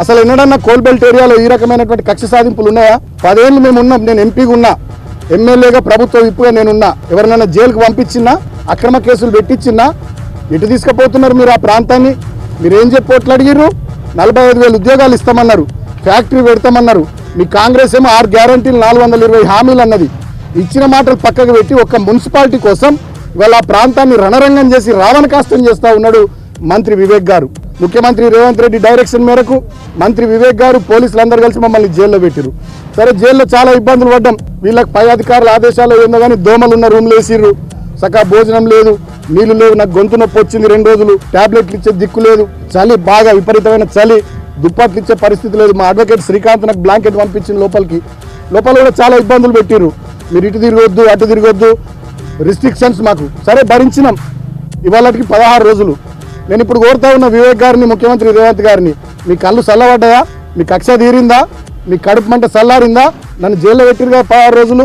అసలు ఎన్నడన్నా కోల్బెల్ట్ ఏరియాలో ఈ రకమైనటువంటి కక్ష సాధింపులు ఉన్నాయా? 10 ఏళ్ళు మేము ఉన్నాం. నేను ఎంపీగా ఉన్నా, ఎమ్మెల్యేగా ప్రభుత్వ విప్పుగా నేనున్నా. ఎవరినైనా జైలుకు పంపించినా, అక్రమ కేసులు పెట్టించినా ఎటు తీసుకుపోతున్నారు మీరు ఆ ప్రాంతాన్ని? మీరేం చెప్పి అడిగిర్రు? 45,000 ఉద్యోగాలు ఇస్తామన్నారు, ఫ్యాక్టరీ పెడతామన్నారు. మీ కాంగ్రెస్ ఏమో 6 గ్యారంటీలు 420 హామీలు అన్నది. ఇచ్చిన మాటలు పక్కకు పెట్టి ఒక్క మున్సిపాలిటీ కోసం ఇవాళ ఆ ప్రాంతాన్ని రణరంగం చేసి రావణ కాష్టం చేస్తూ ఉన్నాడు మంత్రి వివేక్ గారు. ముఖ్యమంత్రి రేవంత్ రెడ్డి డైరెక్షన్ మేరకు మంత్రి వివేక్ గారు పోలీసులందరూ కలిసి మమ్మల్ని జైల్లో పెట్టిరు. సరే, జైల్లో చాలా ఇబ్బందులు పడ్డాం. వీళ్ళకి పై అధికారుల ఆదేశాలు ఏందో కానీ దోమలు ఉన్న రూమ్లు వేసిర్రు, సకా భోజనం లేదు, నీళ్లు లేవు, నాకు గొంతు నొప్పి వచ్చింది 2 రోజులు, ట్యాబ్లెట్లు ఇచ్చే దిక్కు లేదు, చలి బాగా విపరీతమైన చలి, దుప్పట్లు ఇచ్చే పరిస్థితి లేదు. మా అడ్వకేట్ శ్రీకాంత్ నాకు బ్లాంకెట్ పంపించింది లోపల కూడా చాలా ఇబ్బందులు పెట్టిర్రు. మీరు ఇటు తిరగొద్దు అటు తిరగొద్దు, రిస్ట్రిక్షన్స్ మాకు. సరే, భరించినాం. ఇవాళకి 16 రోజులు. నేను ఇప్పుడు కోరుతా ఉన్న వివేక్ గారిని, ముఖ్యమంత్రి రేవంత్ గారిని, మీ కళ్ళు చల్లబడ్డాయా? మీ కక్ష తీరిందా? మీ కడుపు మంట చల్లారిందా? నన్ను జైల్లో పెట్టిరుగా 16 రోజులు.